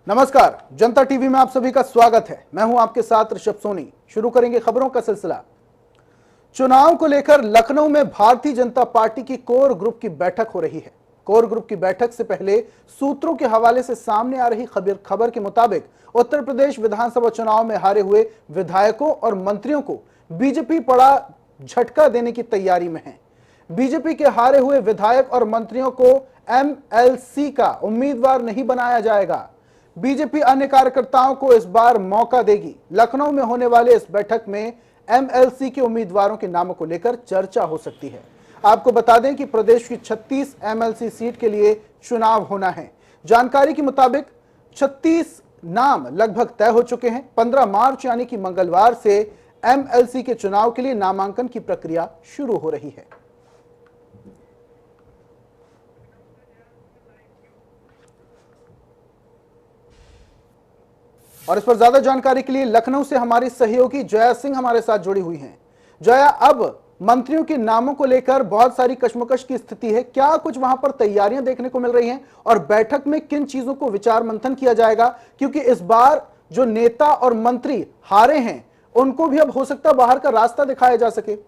नमस्कार, जनता टीवी में आप सभी का स्वागत है। मैं हूं आपके साथ ऋषभ सोनी। शुरू करेंगे खबरों का सिलसिला। चुनाव को लेकर लखनऊ में भारतीय जनता पार्टी की कोर ग्रुप की बैठक हो रही है। कोर ग्रुप की बैठक से पहले सूत्रों के हवाले से सामने आ रही खबर के मुताबिक उत्तर प्रदेश विधानसभा चुनाव में हारे हुए विधायकों और मंत्रियों को बीजेपी बड़ा झटका देने की तैयारी में है। बीजेपी के हारे हुए विधायक और मंत्रियों को एमएलसी का उम्मीदवार नहीं बनाया जाएगा। बीजेपी अन्य कार्यकर्ताओं को इस बार मौका देगी। लखनऊ में होने वाले इस बैठक में एमएलसी के उम्मीदवारों के नामों को लेकर चर्चा हो सकती है। आपको बता दें कि प्रदेश की 36 एमएलसी सीट के लिए चुनाव होना है। जानकारी के मुताबिक 36 नाम लगभग तय हो चुके हैं। 15 मार्च यानी कि मंगलवार से एमएलसी के चुनाव के लिए नामांकन की प्रक्रिया शुरू हो रही है। और इस पर ज्यादा जानकारी के लिए लखनऊ से हमारी सहयोगी जया सिंह हमारे साथ जुड़ी हुई हैं। जया, अब मंत्रियों के नामों को लेकर बहुत सारी कशमकश की स्थिति है, क्या कुछ वहां पर तैयारियां देखने को मिल रही हैं और बैठक में किन चीजों को विचार मंथन किया जाएगा? क्योंकि इस बार जो नेता और मंत्री हारे हैं उनको भी अब हो सकता है बाहर का रास्ता दिखाया जा सके।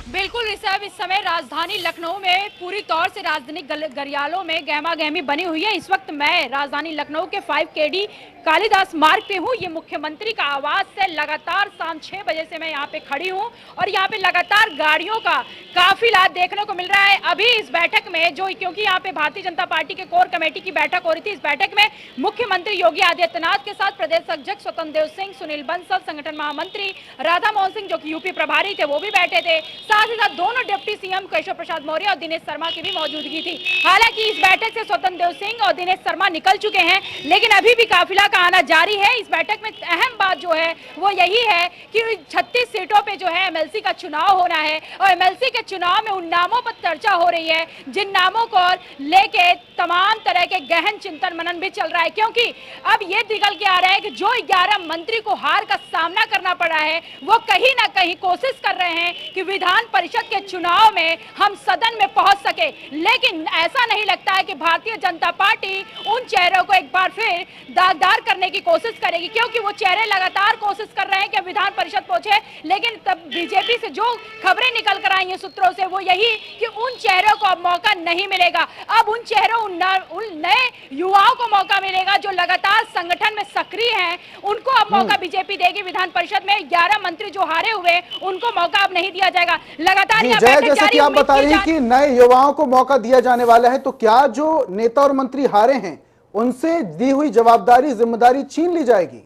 बिल्कुल ऋषभ, इस समय राजधानी लखनऊ में पूरी तौर से राजधानी गरियालों में गहमा गहमी बनी हुई है। इस वक्त मैं राजधानी लखनऊ के 5KD कालिदास मार्ग पे हूँ। ये मुख्यमंत्री का आवास से लगातार शाम 6 बजे से मैं यहाँ पे खड़ी हूँ और यहाँ पे लगातार गाड़ियों का काफिला देखने को मिल रहा है। अभी इस बैठक में क्योंकि यहाँ पे भारतीय जनता पार्टी के कोर कमेटी की बैठक हो रही थी, इस बैठक में मुख्यमंत्री योगी आदित्यनाथ के साथ प्रदेश अध्यक्ष स्वतंत्र देव सिंह, सुनील बंसल, संगठन महामंत्री राधा मोहन सिंह जो कि यूपी प्रभारी थे वो भी बैठे थे। साथ ही साथ दोनों डिप्टी सीएम केशव प्रसाद मौर्य और दिनेश शर्मा की भी मौजूदगी थी। हालांकि इस बैठक से स्वतंत्र देव सिंह और दिनेश शर्मा निकल चुके हैं, लेकिन अभी भी काफिला का आना जारी है। इस बैठक में अहम बात जो है वो यही है कि 36 सीटों पे जो है एमएलसी का चुनाव होना है और एमएलसी के चुनाव में उन नामों पर चर्चा हो रही है जिन नामों को लेके तमाम तरह के गहन चिंतन मनन भी चल रहा है। क्योंकि अब ये निकल के आ रहा है कि जो 11 मंत्री को हार का सामना करना पड़ा है वो कहीं ना कहीं कोशिश कर रहे हैं कि विधान परिषद के चुनाव में हम सदन में पहुंच सके, लेकिन ऐसा नहीं लगता है कि भारतीय जनता पार्टी उन चेहरों को एक बार फिर दागदार करने की कोशिश करेगी। क्योंकि वो चेहरे लगातार कोशिश कर रहे हैं कि विधान परिषद पहुंचे, लेकिन तब बीजेपी से जो खबरें निकल कर आई हैं सूत्रों से वो यही कि उन चेहरों को अब मौका नहीं मिलेगा। अब उन चेहरों उन नए युवाओं को मौका मिलेगा जो लगातार संगठन में सक्रिय हैं, उनको अब मौका बीजेपी देगी। विधान परिषद में 11 मंत्री जो हारे हुए उनको मौका अब नहीं दिया जाएगा। लगातार जैसे कि आप बता रही हैं कि नए युवाओं को मौका दिया जाने वाला है, तो क्या जो नेता और मंत्री हारे हैं उनसे दी हुई जवाबदारी जिम्मेदारी छीन ली जाएगी?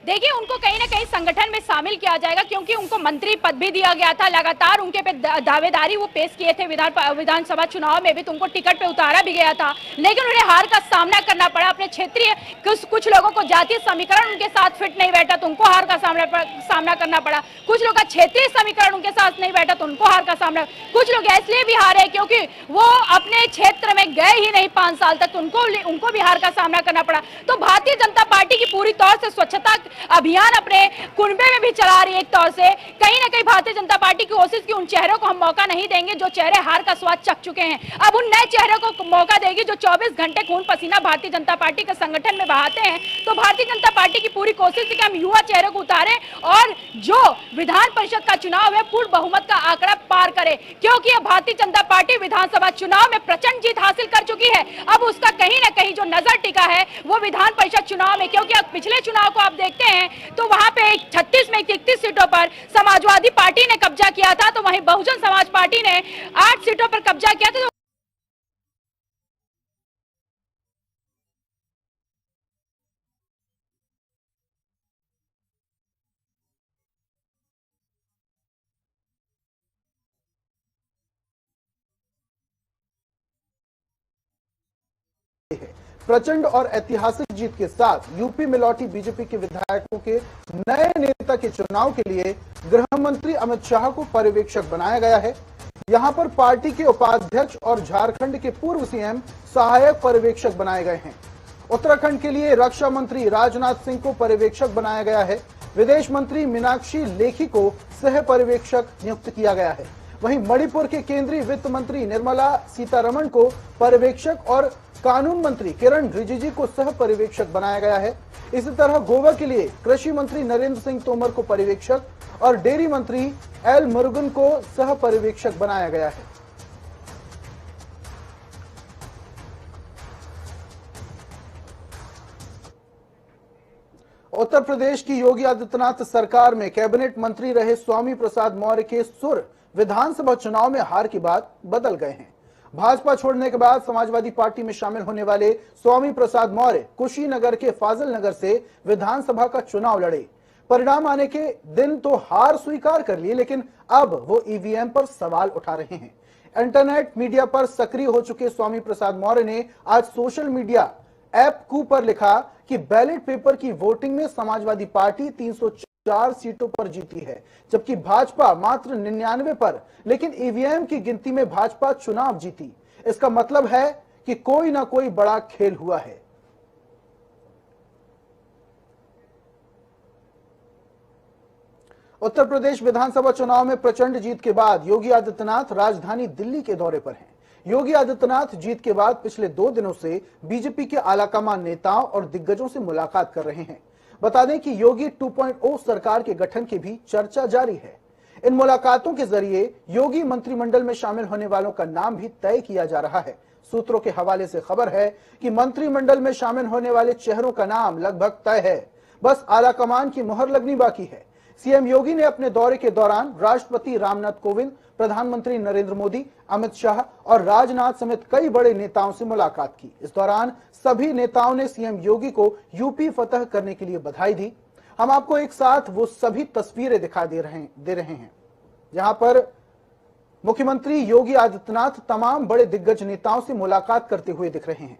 देखिए, उनको कहीं ना कहीं संगठन में शामिल किया जाएगा क्योंकि उनको मंत्री पद भी दिया गया था। लगातार उनके पे दावेदारी वो पेश किए थे विधानसभा चुनाव में भी, तो उनको टिकट पे उतारा भी गया था, लेकिन उन्हें हार का सामना करना पड़ा। अपने क्षेत्रीय कुछ लोगों को जातीय समीकरण उनके साथ फिट नहीं बैठा तो उनको हार का सामना करना पड़ा। कुछ लोग का क्षेत्रीय समीकरण उनके साथ नहीं बैठा तो उनको हार का सामना। कुछ लोग इसलिए भी हारे क्योंकि वो अपने क्षेत्र में गए ही नहीं 5 साल तक, तो उनको भी हार का सामना करना पड़ा। तो भारतीय जनता पार्टी की पूरी तौर से स्वच्छता अभियान अपने कुनबे में भी चला रही है। एक तौर से कहीं ना कहीं भारतीय जनता पार्टी की कोशिश की उन चेहरों को हम मौका नहीं देंगे जो चेहरे हार का स्वाद चख चुके हैं। अब उन नए चेहरों को मौका देगी जो 24 घंटे खून पसीना भारतीय जनता पार्टी के संगठन में बहाते हैं। तो भारतीय जनता पार्टी की पूरी कोशिश है कि हम युवा चेहरों को उतारें और जो विधान परिषद का चुनाव है पूर्ण बहुमत का आंकड़ा पार करे, क्योंकि अब भारतीय जनता पार्टी विधानसभा चुनाव में प्रचंड जीत हासिल कर चुकी है। अब उसका कहीं ना कहीं जो नजर टिका है वो विधान परिषद चुनाव में, क्योंकि अब पिछले चुनाव को आप देखते हैं तो वहां पे 36 में 33 सीटों पर समाजवादी पार्टी ने कब्जा किया था, तो वहीं बहुजन समाज पार्टी ने 8 सीटों पर कब्जा किया था। प्रचंड और ऐतिहासिक जीत के साथ यूपी में लौटी बीजेपी के विधायकों के नए नेता के चुनाव के लिए गृह मंत्री अमित शाह को पर्यवेक्षक बनाया गया है। यहां पर पार्टी के उपाध्यक्ष और झारखंड के पूर्व सीएम सहायक पर्यवेक्षक बनाए गए हैं। उत्तराखंड के लिए रक्षा मंत्री राजनाथ सिंह को पर्यवेक्षक बनाया गया है। विदेश मंत्री मीनाक्षी लेखी को सह पर्यवेक्षक नियुक्त किया गया है। वहीं मणिपुर के केंद्रीय वित्त मंत्री निर्मला सीतारमण को पर्यवेक्षक और कानून मंत्री किरण रिजिजू को सह पर्यवेक्षक बनाया गया है। इसी तरह गोवा के लिए कृषि मंत्री नरेंद्र सिंह तोमर को पर्यवेक्षक और डेयरी मंत्री एल मुरुगन को सह पर्यवेक्षक बनाया गया है। उत्तर प्रदेश की योगी आदित्यनाथ सरकार में कैबिनेट मंत्री रहे स्वामी प्रसाद मौर्य के सुर विधानसभा चुनाव में हार के बाद बदल गए हैं। भाजपा छोड़ने के बाद समाजवादी पार्टी में शामिल होने वाले स्वामी प्रसाद मौर्य कुशीनगर के फाजिल नगर से विधानसभा का चुनाव लड़े। परिणाम आने के दिन तो हार स्वीकार कर ली, लेकिन अब वो ईवीएम पर सवाल उठा रहे हैं। इंटरनेट मीडिया पर सक्रिय हो चुके स्वामी प्रसाद मौर्य ने आज सोशल मीडिया ऐप कू पर लिखा कि बैलेट पेपर की वोटिंग में समाजवादी पार्टी 304 सीटों पर जीती है, जबकि भाजपा मात्र 99 पर, लेकिन ईवीएम की गिनती में भाजपा चुनाव जीती। इसका मतलब है कि कोई ना कोई बड़ा खेल हुआ है। उत्तर प्रदेश विधानसभा चुनाव में प्रचंड जीत के बाद योगी आदित्यनाथ राजधानी दिल्ली के दौरे पर हैं। योगी आदित्यनाथ जीत के बाद पिछले 2 दिनों से बीजेपी के आलाकमान नेताओं और दिग्गजों से मुलाकात कर रहे हैं। बता दें कि योगी 2.0 सरकार के गठन की भी चर्चा जारी है। इन मुलाकातों के जरिए योगी मंत्रिमंडल में शामिल होने वालों का नाम भी तय किया जा रहा है। सूत्रों के हवाले से खबर है कि मंत्रिमंडल में शामिल होने वाले चेहरों का नाम लगभग तय है, बस आलाकमान की मुहर लगनी बाकी है। सीएम योगी ने अपने दौरे के दौरान राष्ट्रपति रामनाथ कोविंद, प्रधानमंत्री नरेंद्र मोदी, अमित शाह और राजनाथ समेत कई बड़े नेताओं से मुलाकात की। इस दौरान सभी नेताओं ने सीएम योगी को यूपी फतह करने के लिए बधाई दी। हम आपको एक साथ वो सभी तस्वीरें दिखा दे रहे हैं जहां पर मुख्यमंत्री योगी आदित्यनाथ तमाम बड़े दिग्गज नेताओं से मुलाकात करते हुए दिख रहे हैं।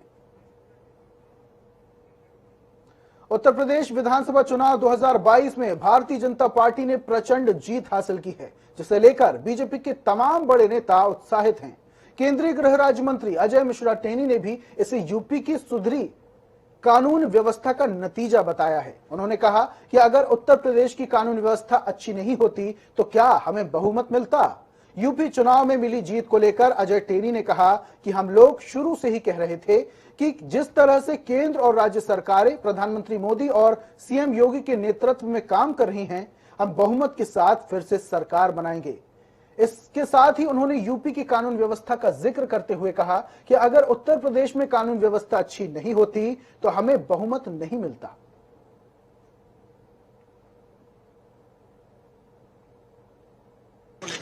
उत्तर प्रदेश विधानसभा चुनाव 2022 में भारतीय जनता पार्टी ने प्रचंड जीत हासिल की है, जिसे लेकर बीजेपी के तमाम बड़े नेता उत्साहित हैं। केंद्रीय गृह राज्य मंत्री अजय मिश्रा टेनी ने भी इसे यूपी की सुधरी कानून व्यवस्था का नतीजा बताया है। उन्होंने कहा कि अगर उत्तर प्रदेश की कानून व्यवस्था अच्छी नहीं होती तो क्या हमें बहुमत मिलता। यूपी चुनाव में मिली जीत को लेकर अजय टेनी ने कहा कि हम लोग शुरू से ही कह रहे थे कि जिस तरह से केंद्र और राज्य सरकारें प्रधानमंत्री मोदी और सीएम योगी के नेतृत्व में काम कर रही हैं, हम बहुमत के साथ फिर से सरकार बनाएंगे। इसके साथ ही उन्होंने यूपी की कानून व्यवस्था का जिक्र करते हुए कहा कि अगर उत्तर प्रदेश में कानून व्यवस्था अच्छी नहीं होती तो हमें बहुमत नहीं मिलता।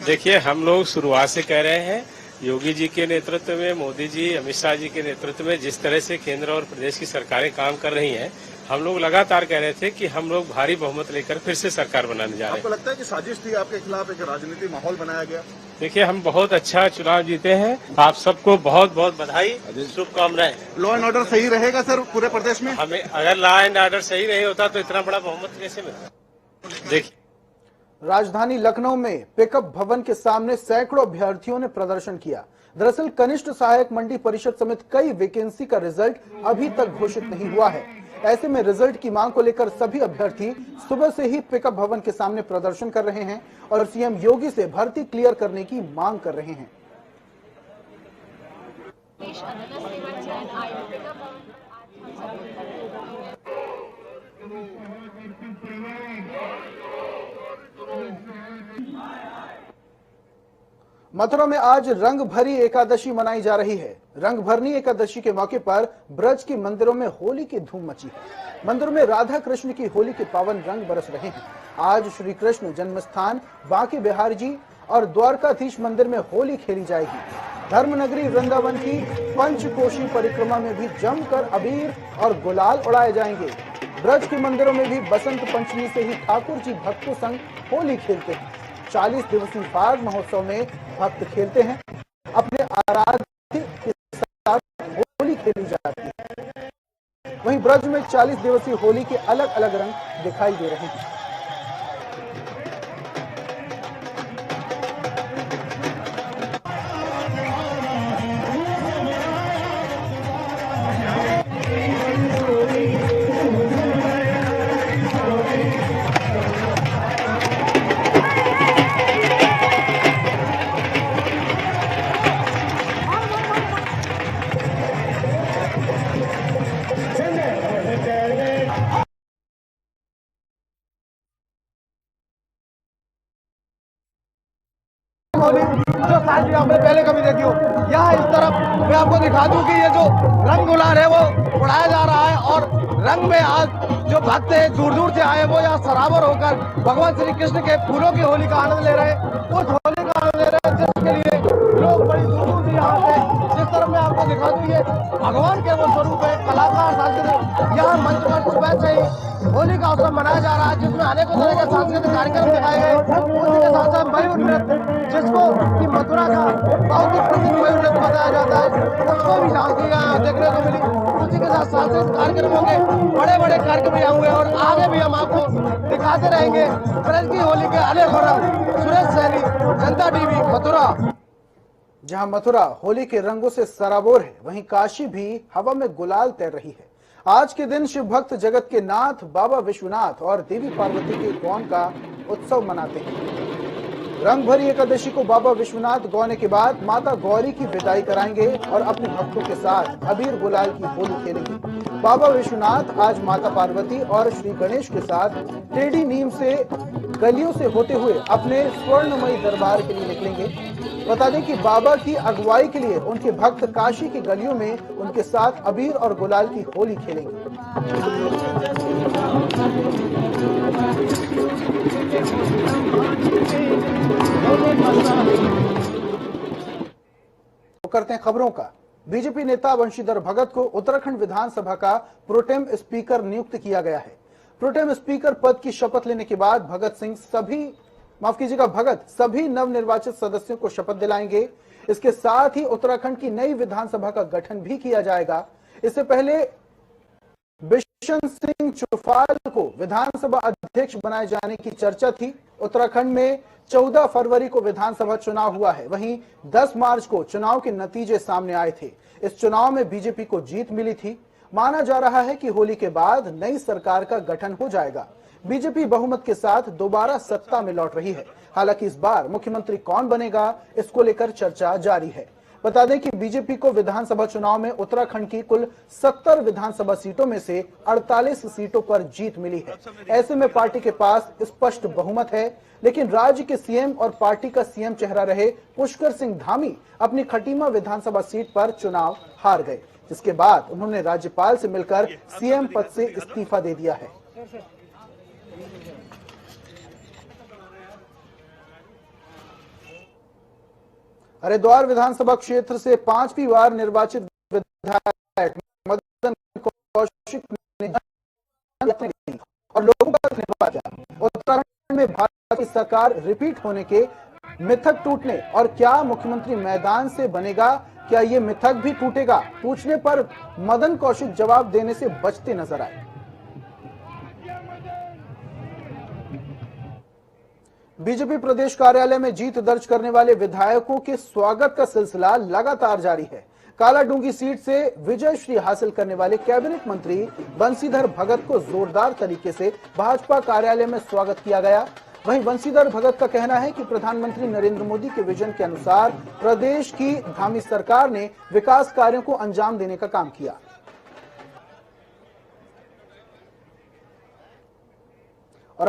देखिए, हम लोग शुरुआत से कह रहे हैं, योगी जी के नेतृत्व में, मोदी जी, अमित शाह जी के नेतृत्व में जिस तरह से केंद्र और प्रदेश की सरकारें काम कर रही हैं, हम लोग लगातार कह रहे थे कि हम लोग भारी बहुमत लेकर फिर से सरकार बनाने जा रहे हैं। आपको लगता है कि साजिश थी, आपके खिलाफ एक राजनीतिक माहौल बनाया गया? देखिए, हम बहुत अच्छा चुनाव जीते हैं। आप सबको बहुत बहुत बधाई, शुभकामनाएं। लॉ एंड ऑर्डर सही रहेगा सर पूरे प्रदेश में? हमें अगर लॉ एंड ऑर्डर सही नहीं होता तो इतना बड़ा बहुमत कैसे मिलता। देखिए, राजधानी लखनऊ में पिकअप भवन के सामने सैकड़ों अभ्यर्थियों ने प्रदर्शन किया। दरअसल कनिष्ठ सहायक मंडी परिषद समेत कई वैकेंसी का रिजल्ट अभी तक घोषित नहीं हुआ है। ऐसे में रिजल्ट की मांग को लेकर सभी अभ्यर्थी सुबह से ही पिकअप भवन के सामने प्रदर्शन कर रहे हैं और सीएम योगी से भर्ती क्लियर करने की मांग कर रहे हैं। मथुरा में आज रंग भरी एकादशी मनाई जा रही है। रंग भरनी एकादशी के मौके पर ब्रज के मंदिरों में होली की धूम मची है। मंदिरों में राधा कृष्ण की होली के पावन रंग बरस रहे हैं। आज श्री कृष्ण जन्म स्थान बांके बिहारी जी और द्वारकाधीश मंदिर में होली खेली जाएगी। धर्मनगरी वृंदावन की पंचकोशी परिक्रमा में भी जमकर अबीर और गुलाल उड़ाए जाएंगे। ब्रज के मंदिरों में भी बसंत पंचमी से ही ठाकुर जी भक्तों संग होली खेलते हैं। 40 दिवसीय फाग महोत्सव में भक्त खेलते हैं। अपने आराध्य के साथ होली खेली जाती है। वहीं ब्रज में 40 दिवसीय होली के अलग अलग रंग दिखाई दे रहे हैं। होली जो शायद आपने पहले कभी देखी हो। यहाँ इस तरफ मैं आपको दिखा दूं कि ये जो रंग गुलाल है वो उड़ाया जा रहा है और रंग में आज जो भक्त है दूर दूर से आए वो यहाँ सराबर होकर भगवान श्री कृष्ण के फूलों की होली का आनंद ले रहे हैं, उस होली का आनंद ले रहे हैं जिसके लिए लोग बड़ी दूर दूर से यहाँ से। जिस तरफ मैं आपको दिखा दूं ये भगवान के वो स्वरूप है, कलाकार सांस्कृतिक यहाँ मंच पर सुबह से ही होली का उत्सव मनाया जा रहा है जिसमें अनेकों तरह के सांस्कृतिक कार्यक्रम दिखाए गए। उसी के साथ साथ मयूर नृत्य जिसको कि मथुरा का बहुत ही प्रसिद्ध मयूर नृत्य बताया जाता है उसको भी झांकी यहाँ देखने को मिली। उसी के साथ सांस्कृतिक कार्यक्रमों के बड़े बड़े कार्यक्रम यहाँ हुए और आगे भी हम आपको दिखाते रहेंगे ब्रज की होली के अनेक रंग। सुरेश सैनी, जनता टीवी, मथुरा। जहां मथुरा होली के रंगों से सराबोर है, वहीं काशी भी हवा में गुलाल तैर रही है। आज के दिन शिव भक्त जगत के नाथ बाबा विश्वनाथ और देवी पार्वती के गौन का उत्सव मनाते हैं। रंग भरी एकादशी को बाबा विश्वनाथ गौने के बाद माता गौरी की विदाई कराएंगे और अपने भक्तों के साथ अबीर गुलाल की होली खेलेंगे। बाबा विश्वनाथ आज माता पार्वती और श्री गणेश के साथ टेढ़ी नीम से गलियों से होते हुए अपने स्वर्णमयी दरबार के लिए निकलेंगे। बता दें कि बाबा की अगुवाई के लिए उनके भक्त काशी की गलियों में उनके साथ अबीर और गुलाल की होली खेलेंगे। तो करते हैं खबरों का। बीजेपी नेता बंशीधर भगत को उत्तराखंड विधानसभा का प्रोटेम स्पीकर नियुक्त किया गया है। प्रोटेम स्पीकर पद की शपथ लेने के बाद भगत सभी नवनिर्वाचित सदस्यों को शपथ दिलाएंगे। इसके साथ ही उत्तराखंड की नई विधानसभा का गठन भी किया जाएगा। इससे पहले बिशन सिंह चुफाल को विधानसभा अध्यक्ष बनाए जाने की चर्चा थी। उत्तराखंड में 14 फरवरी को विधानसभा चुनाव हुआ है, वहीं 10 मार्च को चुनाव के नतीजे सामने आए थे। इस चुनाव में बीजेपी को जीत मिली थी। माना जा रहा है कि होली के बाद नई सरकार का गठन हो जाएगा। बीजेपी बहुमत के साथ दोबारा सत्ता में लौट रही है। हालांकि इस बार मुख्यमंत्री कौन बनेगा, इसको लेकर चर्चा जारी है। बता दें कि बीजेपी को विधानसभा चुनाव में उत्तराखंड की कुल 70 विधानसभा सीटों में से 48 सीटों पर जीत मिली है। ऐसे में पार्टी के पास स्पष्ट बहुमत है, लेकिन राज्य के सीएम और पार्टी का सीएम चेहरा रहे पुष्कर सिंह धामी अपनी खटीमा विधानसभा सीट पर चुनाव हार गए, जिसके बाद उन्होंने राज्यपाल से मिलकर सीएम पद से इस्तीफा दे दिया है। हरिद्वार विधानसभा क्षेत्र से 5वीं बार निर्वाचित विधायक मदन कौशिक ने और लोगों का धन्यवाद किया। उत्तराखंड में भाजपा की सरकार रिपीट होने के मिथक टूटने और क्या मुख्यमंत्री मैदान से बनेगा, क्या ये मिथक भी टूटेगा, पूछने पर मदन कौशिक जवाब देने से बचते नजर आए। बीजेपी प्रदेश कार्यालय में जीत दर्ज करने वाले विधायकों के स्वागत का सिलसिला लगातार जारी है। कालाडूंगी सीट से विजय श्री हासिल करने वाले कैबिनेट मंत्री बंशीधर भगत को जोरदार तरीके से भाजपा कार्यालय में स्वागत किया गया। वहीं बंशीधर भगत का कहना है कि प्रधानमंत्री नरेंद्र मोदी के विजन के अनुसार प्रदेश की धामी सरकार ने विकास कार्यों को अंजाम देने का काम किया।